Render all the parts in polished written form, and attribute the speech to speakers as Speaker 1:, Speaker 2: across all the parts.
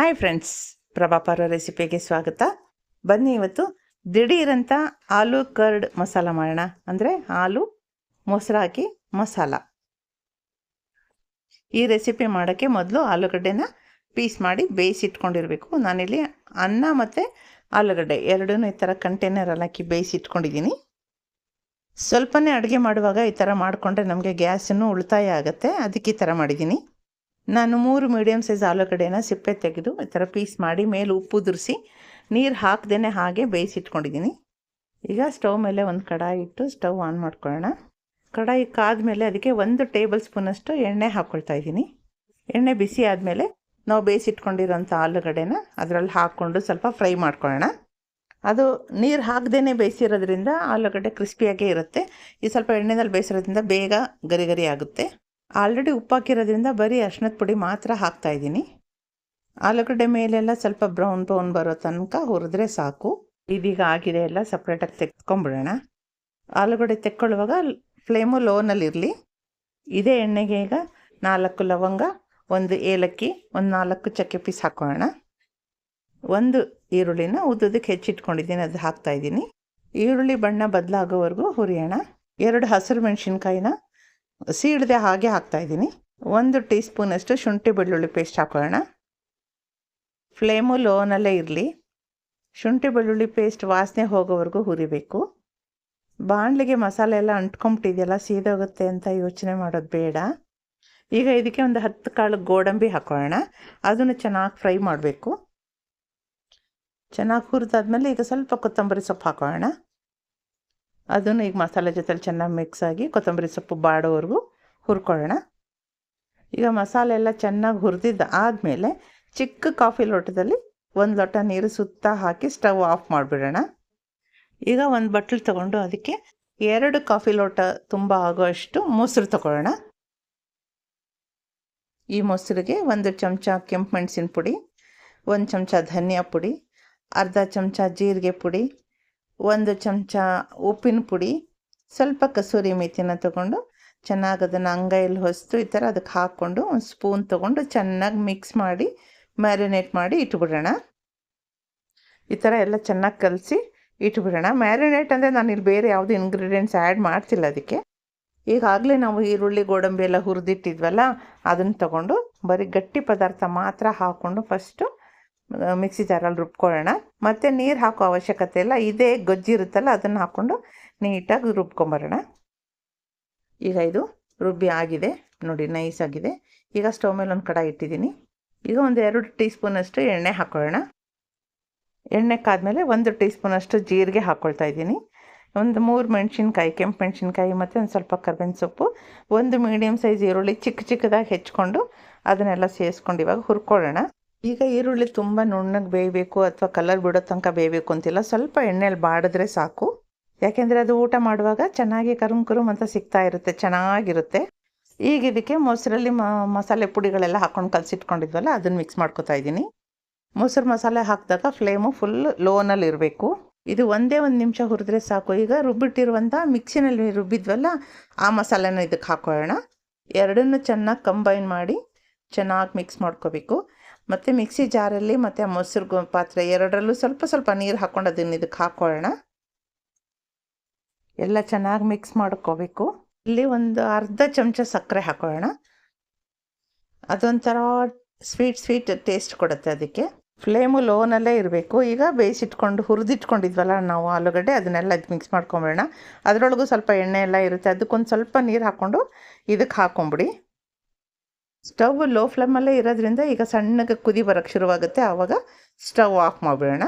Speaker 1: Hi friends, ಪ್ರಭಾಪರ ರೆಸಿಪಿಗೆ ಸ್ವಾಗತ. ಬನ್ನಿ ಇವತ್ತು ದಿಢೀರಂತ ಆಲೂ ಕರ್ಡ್ ಮಸಾಲ ಮಾಡೋಣ. ಅಂದರೆ ಆಲೂ ಮೊಸರು ಹಾಕಿ ಮಸಾಲ. ಈ ರೆಸಿಪಿ ಮಾಡೋಕ್ಕೆ ಮೊದಲು ಆಲೂಗಡ್ಡೆನ ಪೀಸ್ ಮಾಡಿ ಬೇಯಿಸಿಟ್ಕೊಂಡಿರಬೇಕು. ನಾನಿಲ್ಲಿ ಅನ್ನ ಮತ್ತು ಆಲೂಗಡ್ಡೆ ಎರಡೂ ಈ ಥರ ಕಂಟೈನರಲ್ಲಿ ಹಾಕಿ ಬೇಯಿಸಿಟ್ಕೊಂಡಿದ್ದೀನಿ. ಸ್ವಲ್ಪನೇ ಅಡುಗೆ ಮಾಡುವಾಗ ಈ ಥರ ಮಾಡಿಕೊಂಡ್ರೆ ನಮಗೆ ಗ್ಯಾಸನ್ನು ಉಳಿತಾಯ ಆಗುತ್ತೆ. ಅದಕ್ಕೆ ಈ ಥರ ಮಾಡಿದ್ದೀನಿ. ನಾನು 3 ಮೀಡಿಯಮ್ ಸೈಜ್ ಆಲೂಗಡ್ಡೆನ ಸಿಪ್ಪೆ ತೆಗೆದು ಈ ಥರ ಪೀಸ್ ಮಾಡಿ ಮೇಲೆ ಉಪ್ಪು ದುರಿಸಿ ನೀರು ಹಾಕ್ದೇ ಹಾಗೆ ಬೇಯಿಸಿಟ್ಕೊಂಡಿದ್ದೀನಿ. ಈಗ ಸ್ಟವ್ ಮೇಲೆ ಒಂದು ಕಡಾಯಿ ಇಟ್ಟು ಸ್ಟವ್ ಆನ್ ಮಾಡ್ಕೊಳ್ಳೋಣ. ಕಡಾಯಿ ಕಾದ್ಮೇಲೆ ಅದಕ್ಕೆ 1 ಟೇಬಲ್ ಸ್ಪೂನಷ್ಟು ಎಣ್ಣೆ ಹಾಕ್ಕೊಳ್ತಾ ಇದ್ದೀನಿ. ಎಣ್ಣೆ ಬಿಸಿ ಆದಮೇಲೆ ನಾವು ಬೇಯಿಸಿಟ್ಕೊಂಡಿರೋಂಥ ಆಲೂಗಡ್ಡೆನ ಅದರಲ್ಲಿ ಹಾಕ್ಕೊಂಡು ಸ್ವಲ್ಪ ಫ್ರೈ ಮಾಡ್ಕೊಳ್ಳೋಣ. ಅದು ನೀರು ಹಾಕ್ದೇ ಬೇಯಿಸಿರೋದ್ರಿಂದ ಆಲೂಗಡ್ಡೆ ಕ್ರಿಸ್ಪಿಯಾಗೇ ಇರುತ್ತೆ. ಈ ಸ್ವಲ್ಪ ಎಣ್ಣೆನಲ್ಲಿ ಬೇಯಿಸಿರೋದ್ರಿಂದ ಬೇಗ ಗರಿ ಗರಿ ಆಗುತ್ತೆ. ಆಲ್ರೆಡಿ ಉಪ್ಪು ಹಾಕಿರೋದ್ರಿಂದ ಬರೀ ಅರಿಶಿಣದ ಪುಡಿ ಮಾತ್ರ ಹಾಕ್ತಾಯಿದ್ದೀನಿ. ಆಲೂಗಡ್ಡೆ ಮೇಲೆಲ್ಲ ಸ್ವಲ್ಪ ಬ್ರೌನ್ ಬರೋ ತನಕ ಹುರಿದ್ರೆ ಸಾಕು. ಇದೀಗ ಆಗಿದೆ, ಎಲ್ಲ ಸಪ್ರೇಟಾಗಿ ತೆಗೆದ್ಕೊಂಬಿಡೋಣ. ಆಲೂಗಡ್ಡೆ ತೆಕ್ಕೊಳ್ಳುವಾಗ ಫ್ಲೇಮು ಲೋನಲ್ಲಿರಲಿ. ಇದೇ ಎಣ್ಣೆಗೆ ಈಗ 4 ಲವಂಗ, 1 ಏಲಕ್ಕಿ, 4 ಚಕ್ಕೆ ಪೀಸ್ ಹಾಕೋಣ. 1 ಈರುಳ್ಳಿನ ಉದ್ದದಕ್ಕೆ ಹೆಚ್ಚಿಟ್ಕೊಂಡಿದ್ದೀನಿ, ಅದು ಹಾಕ್ತಾಯಿದ್ದೀನಿ. ಈರುಳ್ಳಿ ಬಣ್ಣ ಬದಲಾಗೋವರೆಗೂ ಹುರಿಯೋಣ. 2 ಹಸಿರು ಮೆಣಸಿನ್ಕಾಯಿನ ಸೀಳದೆ ಹಾಗೆ ಹಾಕ್ತಾಯಿದ್ದೀನಿ. 1 ಟೀ ಸ್ಪೂನಷ್ಟು ಶುಂಠಿ ಬೆಳ್ಳುಳ್ಳಿ ಪೇಸ್ಟ್ ಹಾಕೋಣ. ಫ್ಲೇಮು ಲೋನಲ್ಲೇ ಇರಲಿ. ಶುಂಠಿ ಬೆಳ್ಳುಳ್ಳಿ ಪೇಸ್ಟ್ ವಾಸನೆ ಹೋಗೋವರೆಗೂ ಹುರಿಬೇಕು. ಬಾಣಲಿಗೆ ಮಸಾಲೆ ಎಲ್ಲ ಅಂಟ್ಕೊಂಬಿಟ್ಟಿದೆಯಲ್ಲ, ಸೀದೋಗುತ್ತೆ ಅಂತ ಯೋಚನೆ ಮಾಡೋದು ಬೇಡ. ಈಗ ಇದಕ್ಕೆ ಒಂದು 10 ಕಾಳು ಗೋಡಂಬಿ ಹಾಕೋಣ. ಅದನ್ನು ಚೆನ್ನಾಗಿ ಫ್ರೈ ಮಾಡಬೇಕು. ಚೆನ್ನಾಗಿ ಹುರಿದಾದ್ಮೇಲೆ ಈಗ ಸ್ವಲ್ಪ ಕೊತ್ತಂಬರಿ ಸೊಪ್ಪು ಹಾಕೋಣ. ಅದನ್ನು ಈಗ ಮಸಾಲೆ ಜೊತೆಲಿ ಚೆನ್ನಾಗಿ ಮಿಕ್ಸ್ ಆಗಿ ಕೊತ್ತಂಬರಿ ಸೊಪ್ಪು ಬಾಡೋವರೆಗೂ ಹುರ್ಕೊಳ್ಳೋಣ. ಈಗ ಮಸಾಲೆ ಎಲ್ಲ ಚೆನ್ನಾಗಿ ಹುರಿದಿದ್ದು ಆದಮೇಲೆ ಚಿಕ್ಕ ಕಾಫಿ ಲೋಟದಲ್ಲಿ 1 ಲೋಟ ನೀರು ಸುತ್ತ ಹಾಕಿ ಸ್ಟವ್ ಆಫ್ ಮಾಡಿಬಿಡೋಣ. ಈಗ ಒಂದು ಬಟ್ಲು ತೊಗೊಂಡು ಅದಕ್ಕೆ 2 ಕಾಫಿ ಲೋಟ ತುಂಬ ಆಗೋಷ್ಟು ಮೊಸರು ತೊಗೊಳ್ಳೋಣ. ಈ ಮೊಸರಿಗೆ 1 ಚಮಚ ಕೆಂಪು ಮೆಣಸಿನ ಪುಡಿ, 1 ಚಮಚ ಧನಿಯಾ ಪುಡಿ, ಅರ್ಧ ಚಮಚ ಜೀರಿಗೆ ಪುಡಿ, 1 ಚಮಚ ಉಪ್ಪಿನ ಪುಡಿ, ಸ್ವಲ್ಪ ಕಸೂರಿ ಮೆಥಿನ ತೊಗೊಂಡು ಚೆನ್ನಾಗಿ ಅದನ್ನು ಅಂಗೈಯಲ್ಲಿ ಹೊಸ್ತು ಈ ಥರ ಅದಕ್ಕೆ ಹಾಕ್ಕೊಂಡು 1 ಸ್ಪೂನ್ ತೊಗೊಂಡು ಚೆನ್ನಾಗಿ ಮಿಕ್ಸ್ ಮಾಡಿ ಮ್ಯಾರಿನೇಟ್ ಮಾಡಿ ಇಟ್ಬಿಡೋಣ. ಈ ಥರ ಎಲ್ಲ ಚೆನ್ನಾಗಿ ಕಲಸಿ ಇಟ್ಬಿಡೋಣ. ಮ್ಯಾರಿನೇಟ್ ಅಂದರೆ ನಾನಿಲ್ಲಿ ಬೇರೆ ಯಾವುದೇ ಇಂಗ್ರೀಡಿಯೆಂಟ್ಸ್ ಆ್ಯಡ್ ಮಾಡ್ತಿಲ್ಲ ಅದಕ್ಕೆ. ಈಗಾಗಲೇ ನಾವು ಈರುಳ್ಳಿ ಗೋಡಂಬಿ ಎಲ್ಲ ಹುರಿದಿಟ್ಟಿದ್ವಲ್ಲ, ಅದನ್ನು ತೊಗೊಂಡು ಬರೀ ಗಟ್ಟಿ ಪದಾರ್ಥ ಮಾತ್ರ ಹಾಕ್ಕೊಂಡು ಫಸ್ಟು ಮಿಕ್ಸಿ ಜಾರಲ್ಲಿ ರುಬ್ಕೊಳ್ಳೋಣ. ಮತ್ತು ನೀರು ಹಾಕೋ ಅವಶ್ಯಕತೆ ಇಲ್ಲ. ಇದೇ ಗೊಜ್ಜಿರುತ್ತಲ್ಲ ಅದನ್ನು ಹಾಕ್ಕೊಂಡು ನೀಟಾಗಿ ರುಬ್ಕೊಂಬರೋಣ. ಈಗ ಇದು ರುಬ್ಬಿ ಆಗಿದೆ ನೋಡಿ, ನೈಸ್ ಆಗಿದೆ. ಈಗ ಸ್ಟವ್ ಮೇಲೆ ಒಂದು ಕಡಾಯಿ ಇಟ್ಟಿದ್ದೀನಿ. ಈಗ ಒಂದು 2 ಟೀ ಸ್ಪೂನಷ್ಟು ಎಣ್ಣೆ ಹಾಕ್ಕೊಳ್ಳೋಣ. ಎಣ್ಣೆ ಕಾದ್ಮೇಲೆ 1 ಟೀ ಸ್ಪೂನಷ್ಟು ಜೀರಿಗೆ ಹಾಕ್ಕೊಳ್ತಾ ಇದ್ದೀನಿ. 1 3 ಮೆಣಸಿನ್ಕಾಯಿ, ಕೆಂಪು ಮೆಣಸಿನ್ಕಾಯಿ ಮತ್ತು ಒಂದು ಸ್ವಲ್ಪ ಕರ್ಬೇವಿನ ಸೊಪ್ಪು, 1 ಮೀಡಿಯಮ್ ಸೈಜ್ ಈರುಳ್ಳಿ ಚಿಕ್ಕದಾಗಿ ಹೆಚ್ಕೊಂಡು ಅದನ್ನೆಲ್ಲ ಸೇರಿಸ್ಕೊಂಡು ಇವಾಗ ಹುರ್ಕೊಳ್ಳೋಣ. ಈಗ ಈರುಳ್ಳಿ ತುಂಬ ನುಣ್ಣಗೆ ಬೇಯಬೇಕು ಅಥವಾ ಕಲರ್ ಬಿಡೋ ತನಕ ಬೇಯಬೇಕು ಅಂತಿಲ್ಲ. ಸ್ವಲ್ಪ ಎಣ್ಣೆಯಲ್ಲಿ ಬಾಡಿದ್ರೆ ಸಾಕು. ಯಾಕೆಂದರೆ ಅದು ಊಟ ಮಾಡುವಾಗ ಚೆನ್ನಾಗಿ ಕರುಮ್ ಅಂತ ಸಿಗ್ತಾ ಇರುತ್ತೆ, ಚೆನ್ನಾಗಿರುತ್ತೆ. ಈಗ ಇದಕ್ಕೆ ಮೊಸರಲ್ಲಿ ಮಸಾಲೆ ಪುಡಿಗಳೆಲ್ಲ ಹಾಕ್ಕೊಂಡು ಕಲಸಿಟ್ಕೊಂಡಿದ್ವಲ್ಲ, ಅದನ್ನು ಮಿಕ್ಸ್ ಮಾಡ್ಕೊತಾ ಇದ್ದೀನಿ. ಮೊಸರು ಮಸಾಲೆ ಹಾಕಿದಾಗ ಫ್ಲೇಮು ಫುಲ್ ಲೋನಲ್ಲಿ ಇರಬೇಕು. ಇದು 1 ನಿಮಿಷ ಹುರಿದ್ರೆ ಸಾಕು. ಈಗ ರುಬ್ಬಿಟ್ಟಿರುವಂಥ ಮಿಕ್ಸಿನಲ್ಲಿ ರುಬ್ಬಿದ್ವಲ್ಲ, ಆ ಮಸಾಲೆನ ಇದಕ್ಕೆ ಹಾಕೋಣ. ಎರಡನ್ನೂ ಚೆನ್ನಾಗಿ ಕಂಬೈನ್ ಮಾಡಿ ಚೆನ್ನಾಗಿ ಮಿಕ್ಸ್ ಮಾಡ್ಕೋಬೇಕು. ಮತ್ತು ಮಿಕ್ಸಿ ಜಾರಲ್ಲಿ ಮತ್ತು ಮೊಸರು ಪಾತ್ರೆ ಎರಡರಲ್ಲೂ ಸ್ವಲ್ಪ ನೀರು ಹಾಕ್ಕೊಂಡು ಅದನ್ನು ಇದಕ್ಕೆ ಹಾಕ್ಕೊಳ್ಳೋಣ. ಎಲ್ಲ ಚೆನ್ನಾಗಿ ಮಿಕ್ಸ್ ಮಾಡ್ಕೋಬೇಕು. ಇಲ್ಲಿ ಒಂದು ಅರ್ಧ ಚಮಚ ಸಕ್ಕರೆ ಹಾಕೊಳ್ಳೋಣ. ಅದೊಂಥರ ಸ್ವೀಟ್ ಟೇಸ್ಟ್ ಕೊಡುತ್ತೆ ಅದಕ್ಕೆ. ಫ್ಲೇಮು ಲೋನಲ್ಲೇ ಇರಬೇಕು. ಈಗ ಬೇಯಿಸಿಟ್ಕೊಂಡು ಹುರಿದಿಟ್ಕೊಂಡಿದ್ವಲ್ಲ ನಾವು ಆಲೂಗಡ್ಡೆ, ಅದನ್ನೆಲ್ಲ ಇದು ಮಿಕ್ಸ್ ಮಾಡ್ಕೊಂಬಿಡೋಣ. ಅದರೊಳಗೂ ಸ್ವಲ್ಪ ಎಣ್ಣೆ ಎಲ್ಲ ಇರುತ್ತೆ, ಅದಕ್ಕೊಂದು ಸ್ವಲ್ಪ ನೀರು ಹಾಕ್ಕೊಂಡು ಇದಕ್ಕೆ ಹಾಕ್ಕೊಂಬಿಡಿ. ಸ್ಟವ್ ಲೋ ಫ್ಲೇಮಲ್ಲೇ ಇರೋದ್ರಿಂದ ಈಗ ಸಣ್ಣಗೆ ಕುದಿ ಬರೋಕ್ಕೆ ಶುರುವಾಗುತ್ತೆ. ಆವಾಗ ಸ್ಟವ್ ಆಫ್ ಮಾಡಿಬಿಡೋಣ.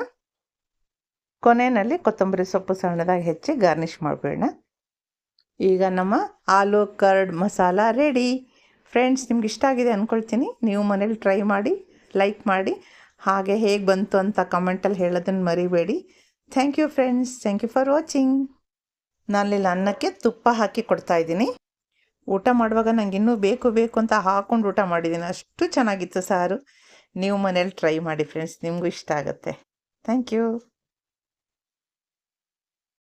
Speaker 1: ಕೊನೆಯಲ್ಲಿ ಕೊತ್ತಂಬರಿ ಸೊಪ್ಪು ಸಣ್ಣದಾಗಿ ಹೆಚ್ಚಿ ಗಾರ್ನಿಷ್ ಮಾಡಿಬಿಡೋಣ. ಈಗ ನಮ್ಮ ಆಲೂ ಕರ್ಡ್ ಮಸಾಲ ರೆಡಿ. ಫ್ರೆಂಡ್ಸ್, ನಿಮ್ಗೆ ಇಷ್ಟ ಆಗಿದೆ ಅಂದ್ಕೊಳ್ತೀನಿ. ನೀವು ಮನೇಲಿ ಟ್ರೈ ಮಾಡಿ, ಲೈಕ್ ಮಾಡಿ, ಹಾಗೆ ಹೇಗೆ ಬಂತು ಅಂತ ಕಮೆಂಟಲ್ಲಿ ಹೇಳೋದನ್ನು ಮರಿಬೇಡಿ. Thank you friends, thank you for watching. ನಾನಿಲ್ಲಿ ಅನ್ನಕ್ಕೆ ತುಪ್ಪ ಹಾಕಿ ಕೊಡ್ತಾಯಿದ್ದೀನಿ. ಊಟ ಮಾಡುವಾಗ ನಂಗೆ ಇನ್ನೂ ಬೇಕು ಅಂತ ಹಾಕ್ಕೊಂಡು ಊಟ ಮಾಡಿದ್ದೀನಿ. ಅಷ್ಟು ಚೆನ್ನಾಗಿತ್ತು ಸಾರು. ನೀವು ಮನೇಲಿ ಟ್ರೈ ಮಾಡಿ ಫ್ರೆಂಡ್ಸ್, ನಿಮಗೂ ಇಷ್ಟ ಆಗುತ್ತೆ. Thank you.